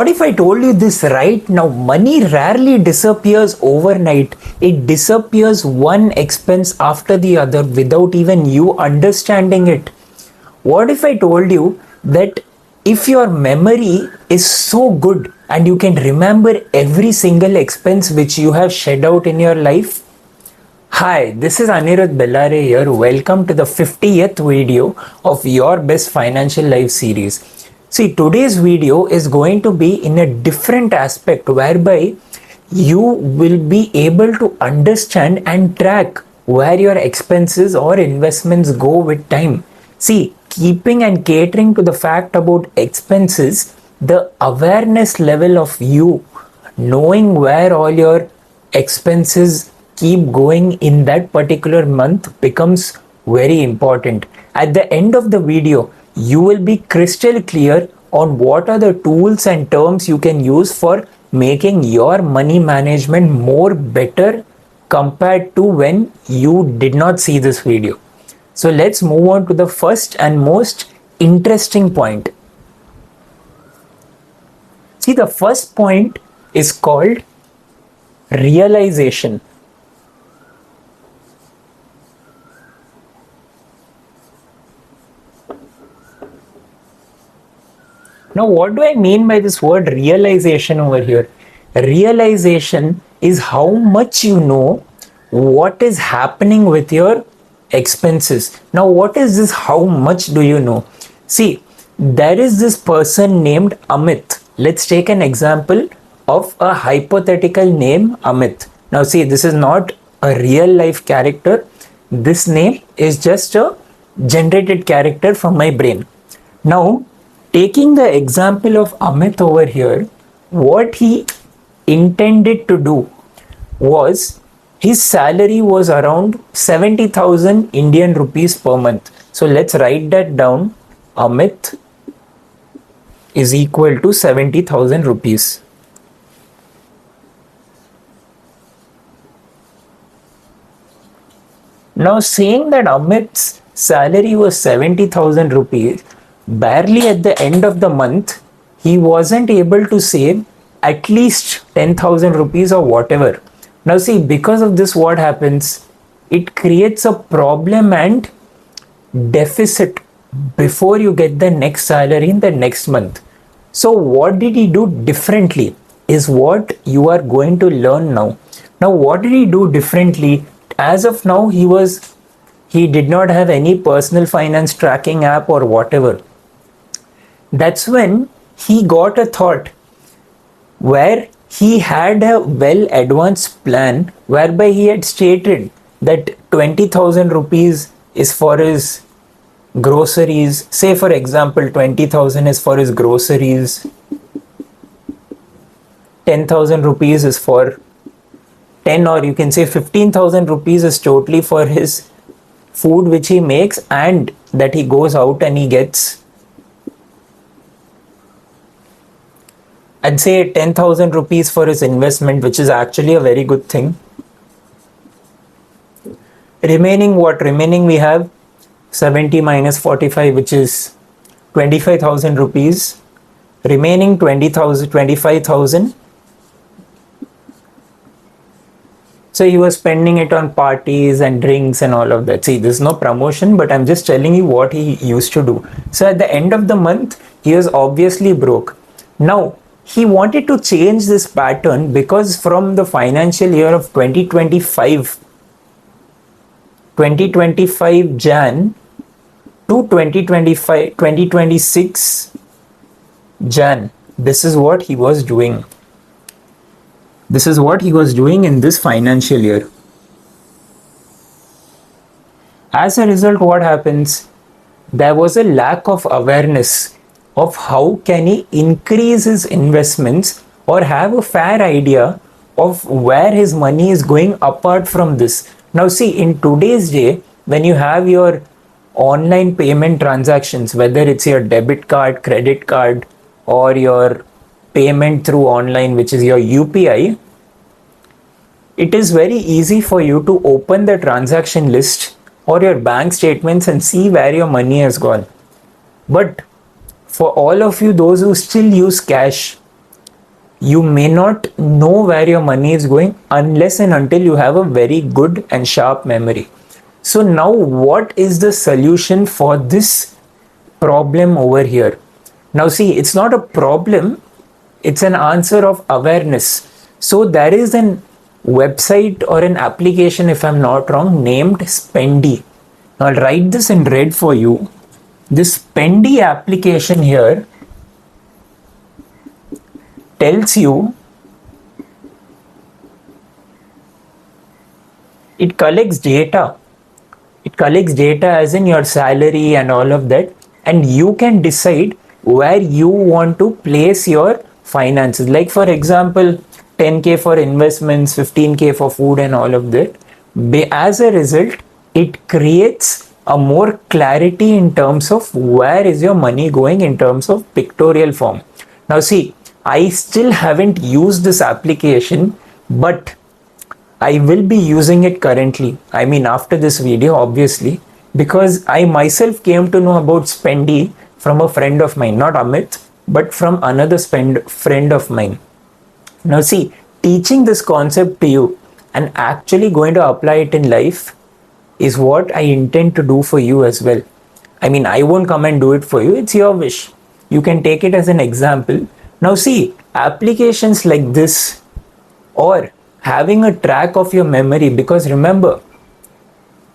What if I told you this right now? Money rarely disappears overnight. It disappears one expense after the other without even you understanding it. What if I told you that if your memory is so good and you can remember every single expense which you have shed out in your life? Hi, this is Anirudh Bellare here. Welcome to the 50th video of your best financial life series. See, today's video is going to be in a different aspect whereby you will be able to understand and track where your expenses or investments go with time. See, keeping and catering to the fact about expenses, the awareness level of you knowing where all your expenses keep going in that particular month becomes very important. At the end of the video, you will be crystal clear on what are the tools and terms you can use for making your money management more better compared to when you did not see this video. So let's move on to the first and most interesting point. See, the first point is called realization. Now, what do I mean by this word realization over here? Realization is how much you know what is happening with your expenses. Now, what is this? How much do you know? See, there is this person named Amit. Let's take an example of a hypothetical name Amit. Now, see, this is not a real life character. This name is just a generated character from my brain. Now, taking the example of Amit over here, what he intended to do was his salary was around 70,000 Indian rupees per month. So let's write that down. Amit is equal to 70,000 rupees. Now, saying that Amit's salary was 70,000 rupees, barely at the end of the month, he wasn't able to save at least 10,000 rupees or whatever. Now see, because of this, what happens? It creates a problem and deficit before you get the next salary in the next month. So what did he do differently is what you are going to learn now. Now, what did he do differently? As of now, he did not have any personal finance tracking app or whatever. That's when he got a thought where he had a well advanced plan whereby he had stated that 20,000 rupees is for his groceries. Say for example, 20,000 is for his groceries, 10,000 rupees is for 10, or you can say 15,000 rupees is totally for his food which he makes and that he goes out and he gets. I'd say 10,000 rupees for his investment, which is actually a very good thing. Remaining we have 70 minus 45, which is 25,000 rupees. Remaining 25,000. So he was spending it on parties and drinks and all of that. See, there's no promotion, but I'm just telling you what he used to do. So at the end of the month, he was obviously broke. Now, he wanted to change this pattern because from the financial year of 2025 Jan to 2026 Jan, this is what he was doing. This is what he was doing in this financial year. As a result, what happens? There was a lack of awareness of how can he increase his investments or have a fair idea of where his money is going apart from this. Now see, in today's day, when you have your online payment transactions, whether it's your debit card, credit card, or your payment through online, which is your UPI, it is very easy for you to open the transaction list or your bank statements and see where your money has gone. But for all of you, those who still use cash, you may not know where your money is going unless and until you have a very good and sharp memory. So now what is the solution for this problem over here? Now see, it's not a problem, it's an answer of awareness. So there is an website or an application, if I'm not wrong, named Spendee. I'll write this in red for you. This Spendee application here tells you, it collects data. It collects data as in your salary and all of that, and you can decide where you want to place your finances. Like for example, 10k for investments, 15k for food and all of that. As a result, it creates a more clarity in terms of where is your money going in terms of pictorial form. Now see, I still haven't used this application, but I will be using it currently. I mean, after this video, obviously, because I myself came to know about Spendee from a friend of mine, not Amit, but from another friend of mine. Now, see, teaching this concept to you and actually going to apply it in life is what I intend to do for you as well. I mean, I won't come and do it for you, it's your wish. You can take it as an example. Now, see, applications like this or having a track of your memory, because remember,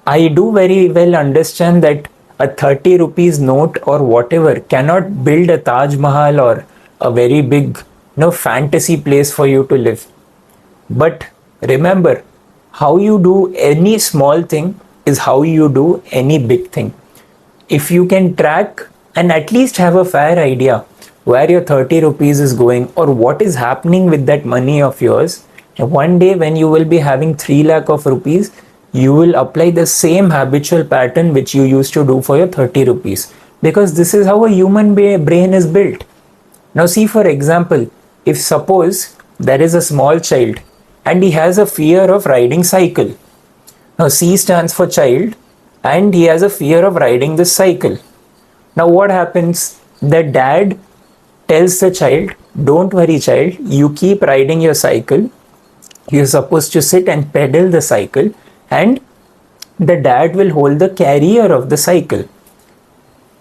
I do very well understand that a 30 rupees note or whatever cannot build a Taj Mahal or a very big fantasy place for you to live. But remember, how you do any small thing is how you do any big thing. If you can track and at least have a fair idea where your 30 rupees is going or what is happening with that money of yours, one day when you will be having 3 lakh of rupees, you will apply the same habitual pattern which you used to do for your 30 rupees, because this is how a human brain is built. Now see, for example, if suppose there is a small child and he has a fear of riding cycle. Now C stands for child and he has a fear of riding this cycle. Now what happens? The dad tells the child, don't worry child, you keep riding your cycle. You're supposed to sit and pedal the cycle and the dad will hold the carrier of the cycle.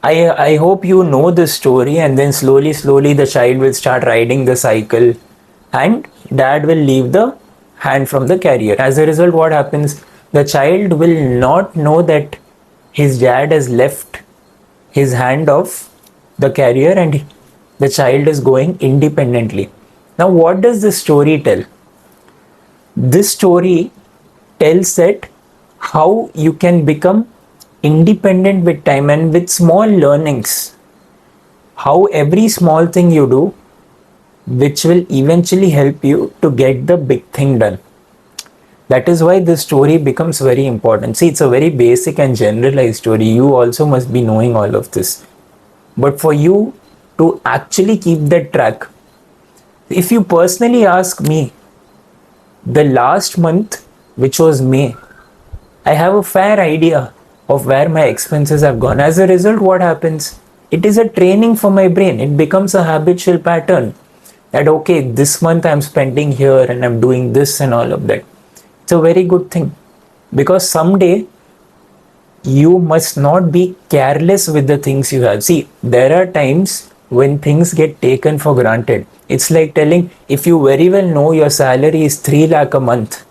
I hope you know this story, and then slowly the child will start riding the cycle and dad will leave the hand from the carrier. As a result, what happens? The child will not know that his dad has left his hand off the carrier and the child is going independently. Now what does this story tell? This story tells that how you can become independent with time and with small learnings. How every small thing you do, which will eventually help you to get the big thing done. That is why this story becomes very important. See, it's a very basic and generalized story. You also must be knowing all of this. But for you to actually keep that track, if you personally ask me, the last month, which was May, I have a fair idea of where my expenses have gone. As a result, what happens? It is a training for my brain. It becomes a habitual pattern that, okay, this month I'm spending here and I'm doing this and all of that. It's a very good thing, because someday you must not be careless with the things you have. See, there are times when things get taken for granted. It's like telling, if you very well know your salary is 3 lakh a month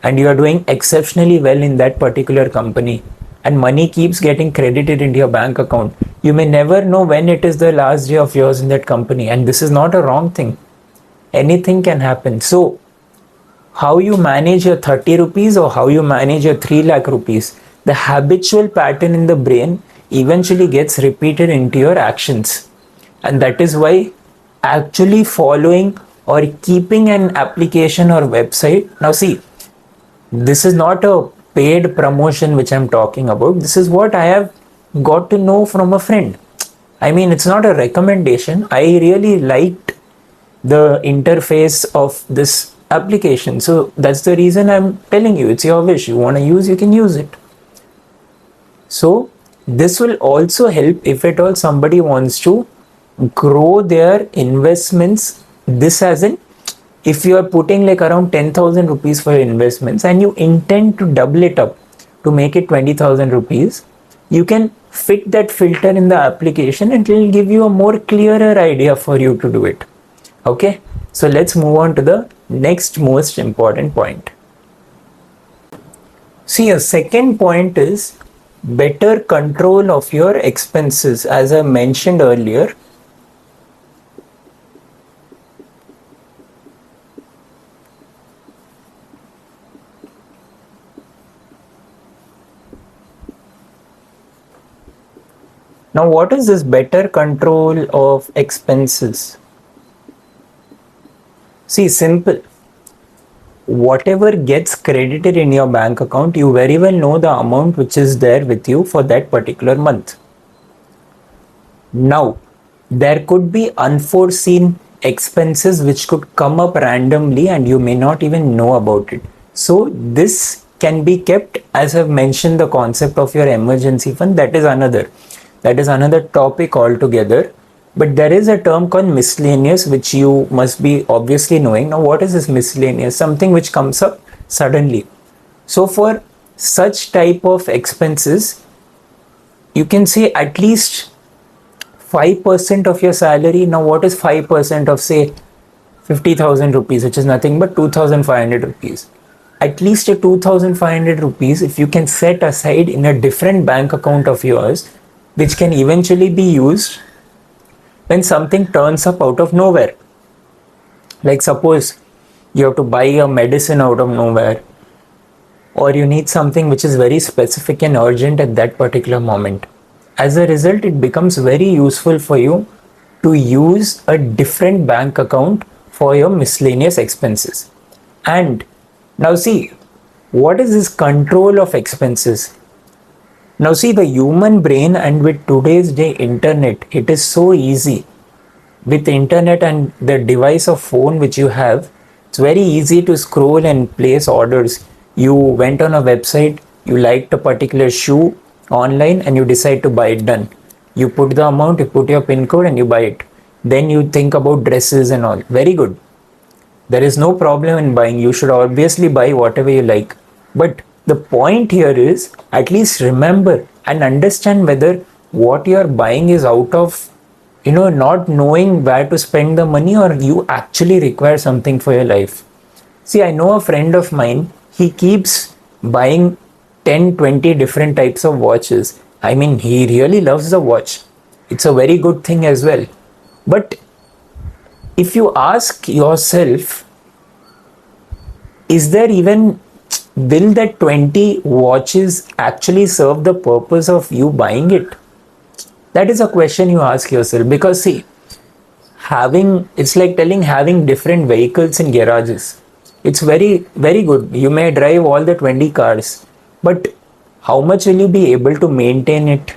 and you are doing exceptionally well in that particular company and money keeps getting credited into your bank account, you may never know when it is the last day of yours in that company. And this is not a wrong thing. Anything can happen. So how you manage your 30 rupees or how you manage your 3 lakh rupees, the habitual pattern in the brain eventually gets repeated into your actions. And that is why actually following or keeping an application or website. Now see, this is not a paid promotion which I'm talking about. This is what I have got to know from a friend. I mean, it's not a recommendation. I really liked the interface of this application. So that's the reason I'm telling you. It's your wish. You want to use, you can use it. So this will also help if at all somebody wants to grow their investments. This as in if you are putting like around 10,000 rupees for your investments and you intend to double it up to make it 20,000 rupees, you can fit that filter in the application and it will give you a more clearer idea for you to do it. Okay, so let's move on to the next most important point. See, a second point is better control of your expenses. As I mentioned earlier, now what is this better control of expenses? See, simple. Whatever gets credited in your bank account, you very well know the amount which is there with you for that particular month. Now, there could be unforeseen expenses which could come up randomly and you may not even know about it. So, this can be kept, as I've mentioned, the concept of your emergency fund. That is another topic altogether. But there is a term called miscellaneous, which you must be obviously knowing. Now, what is this miscellaneous? Something which comes up suddenly. So, for such type of expenses, you can say at least 5% of your salary. Now, what is 5% of, say, 50,000 rupees, which is nothing but 2,500 rupees? At least a 2,500 rupees, if you can set aside in a different bank account of yours, which can eventually be used when something turns up out of nowhere. Like suppose you have to buy a medicine out of nowhere, or you need something which is very specific and urgent at that particular moment. As a result, it becomes very useful for you to use a different bank account for your miscellaneous expenses. And now see, what is this control of expenses? Now see, the human brain, and with today's day internet, it is so easy. With internet and the device of phone which you have, it's very easy to scroll and place orders. You went on a website, you liked a particular shoe online and you decide to buy it, done. You put the amount, you put your pin code and you buy it. Then you think about dresses and all. Very good. There is no problem in buying. You should obviously buy whatever you like. But the point here is, at least remember and understand whether what you are buying is out of, not knowing where to spend the money, or you actually require something for your life. See, I know a friend of mine, he keeps buying 10, 20 different types of watches. I mean, he really loves the watch. It's a very good thing as well. But if you ask yourself, is there even, will that 20 watches actually serve the purpose of you buying it? That is a question you ask yourself. Because see, it's like having different vehicles in garages. It's very, very good. You may drive all the 20 cars, but how much will you be able to maintain it?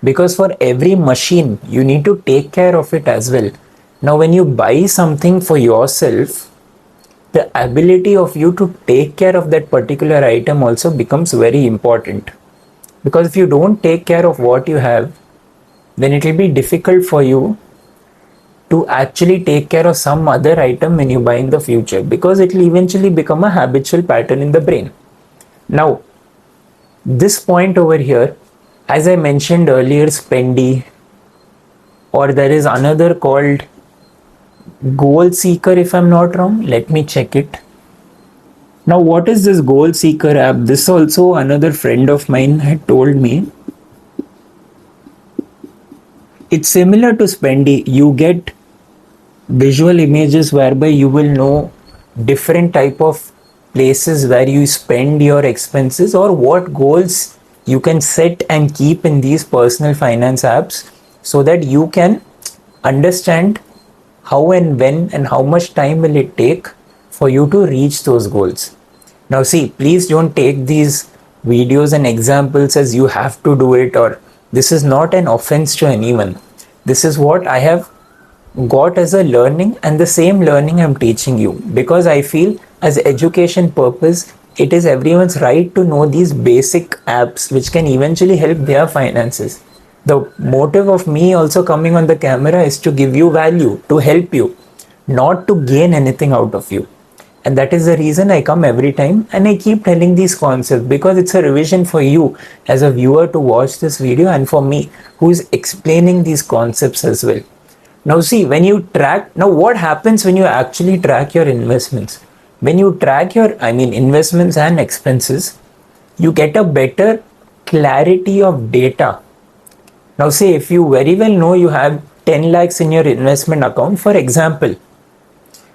Because for every machine, you need to take care of it as well. Now, when you buy something for yourself, the ability of you to take care of that particular item also becomes very important. Because if you don't take care of what you have, then it will be difficult for you to actually take care of some other item when you buy in the future, because it will eventually become a habitual pattern in the brain. Now, this point over here, as I mentioned earlier, Spendee, or there is another called GoalSeek, if I'm not wrong. Let me check it. Now, what is this GoalSeek app? This also another friend of mine had told me. It's similar to Spendee. You get visual images whereby you will know different type of places where you spend your expenses, or what goals you can set and keep in these personal finance apps, so that you can understand how and when and how much time will it take for you to reach those goals. Now see, please don't take these videos and examples as you have to do it, or this is not an offense to anyone. This is what I have got as a learning, and the same learning I'm teaching you, because I feel as education purpose, it is everyone's right to know these basic apps which can eventually help their finances. The motive of me also coming on the camera is to give you value, to help you. not to gain anything out of you. And that is the reason I come every time and I keep telling these concepts, because it's a revision for you as a viewer to watch this video, and for me who is explaining these concepts as well. Now see, when you track, now what happens when you actually track your investments? When you track your, investments and expenses, you get a better clarity of data. Now say if you very well know you have 10 lakhs in your investment account, for example,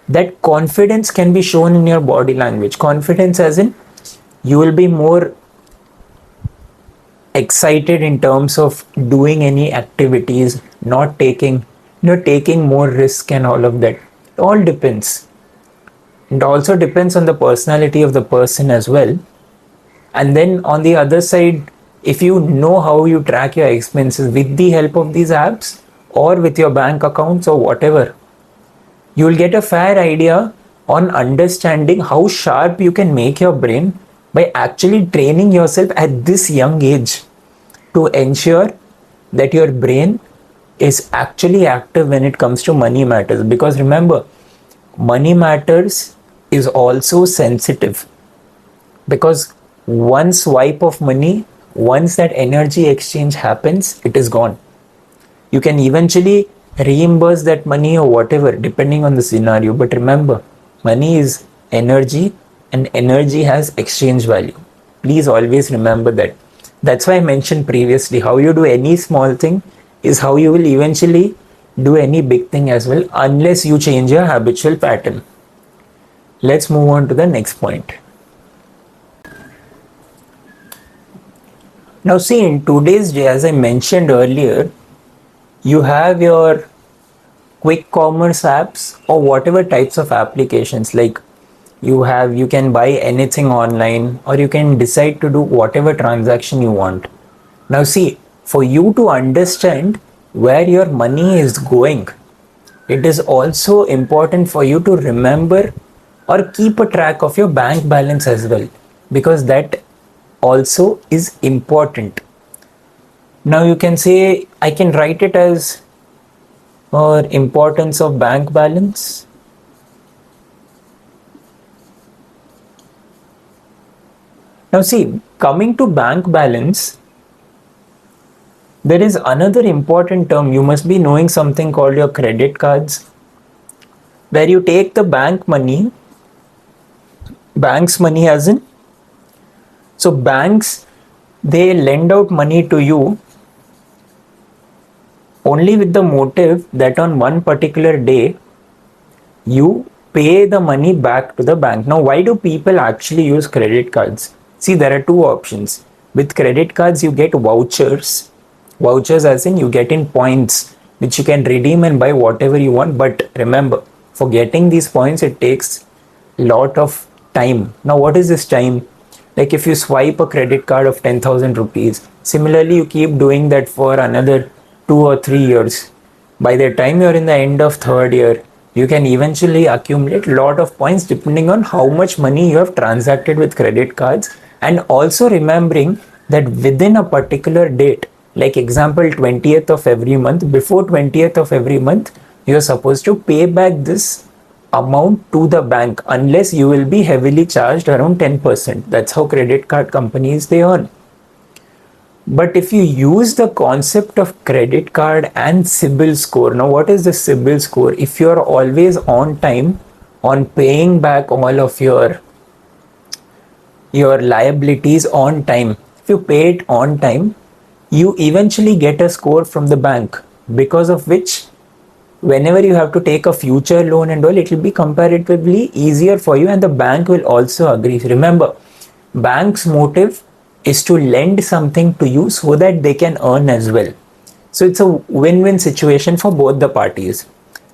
that confidence can be shown in your body language. Confidence as in you will be more excited in terms of doing any activities, not taking, taking more risk and all of that. It all depends. It also depends on the personality of the person as well. And then on the other side, if you know how you track your expenses with the help of these apps or with your bank accounts or whatever, you will get a fair idea on understanding how sharp you can make your brain by actually training yourself at this young age to ensure that your brain is actually active when it comes to money matters. Because remember, money matters is also sensitive, because one swipe of money, once that energy exchange happens, it is gone. You can eventually reimburse that money or whatever depending on the scenario, but remember, money is energy and energy has exchange value. Please always remember that. That's why I mentioned previously, how you do any small thing is how you will eventually do any big thing as well, unless you change your habitual pattern. Let's move on to the next point. Now see, in today's day, as I mentioned earlier, you have your quick commerce apps or whatever types of applications, like you can buy anything online, or you can decide to do whatever transaction you want. Now see, for you to understand where your money is going, it is also important for you to remember or keep a track of your bank balance as well, because that also is important. Now you can say, I can write it as or importance of bank balance. Now see, coming to bank balance, there is another important term. You must be knowing something called your credit cards, where you take the bank's money as in, so banks, they lend out money to you only with the motive that on one particular day you pay the money back to the bank. Now why do people actually use credit cards? See, there are two options. With credit cards you get vouchers as in you get in points which you can redeem and buy whatever you want. But remember, for getting these points it takes a lot of time. Now what is this time? Like if you swipe a credit card of 10,000 rupees, similarly you keep doing that for another 2 or 3 years. By the time you're in the end of third year, you can eventually accumulate a lot of points depending on how much money you have transacted with credit cards. And also remembering that within a particular date, like example 20th of every month, before 20th of every month, you're supposed to pay back this amount to the bank, unless you will be heavily charged around 10%. That's how credit card companies they earn. But if you use the concept of credit card and CIBIL score, now what is the CIBIL score? If you're always on time on paying back all of your liabilities on time, if you pay it on time, you eventually get a score from the bank, because of which whenever you have to take a future loan and all, it will be comparatively easier for you, and the bank will also agree. Remember, bank's motive is to lend something to you so that they can earn as well. So it's a win-win situation for both the parties.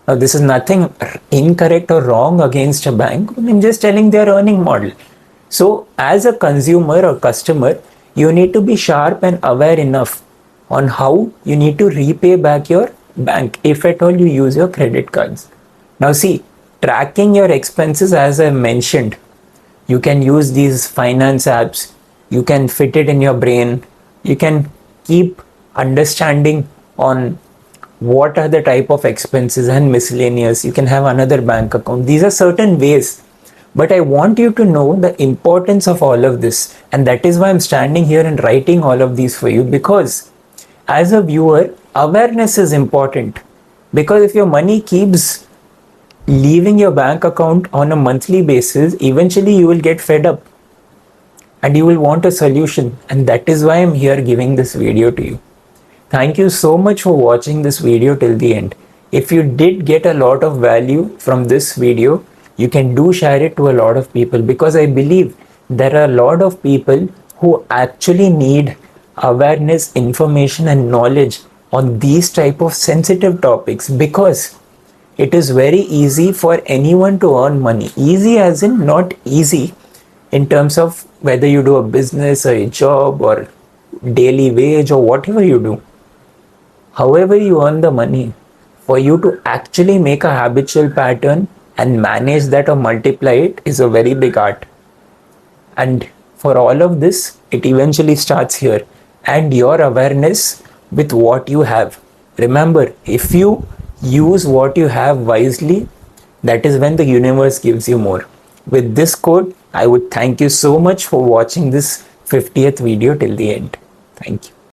Now this is nothing incorrect or wrong against a bank. I'm just telling their earning model. So as a consumer or customer, you need to be sharp and aware enough on how you need to repay back your bank if at all you use your credit cards. Now see, tracking your expenses, as I mentioned, you can use these finance apps. You can fit it in your brain. You can keep understanding on what are the type of expenses and miscellaneous. You can have another bank account. These are certain ways, but I want you to know the importance of all of this, and that is why I'm standing here and writing all of these for you, because as a viewer, awareness is important. Because if your money keeps leaving your bank account on a monthly basis, eventually you will get fed up and you will want a solution, and that is why I'm here giving this video to you. Thank you so much for watching this video till the end. If you did get a lot of value from this video, you can do share it to a lot of people, because I believe there are a lot of people who actually need awareness, information and knowledge on these type of sensitive topics, because it is very easy for anyone to earn money. Easy as in not easy in terms of whether you do a business or a job or daily wage or whatever you do. However you earn the money, for you to actually make a habitual pattern and manage that or multiply it is a very big art. And for all of this, it eventually starts here, and your awareness with what you have. Remember, if you use what you have wisely, that is when the universe gives you more. With this quote, I would thank you so much for watching this 50th video till the end. Thank you.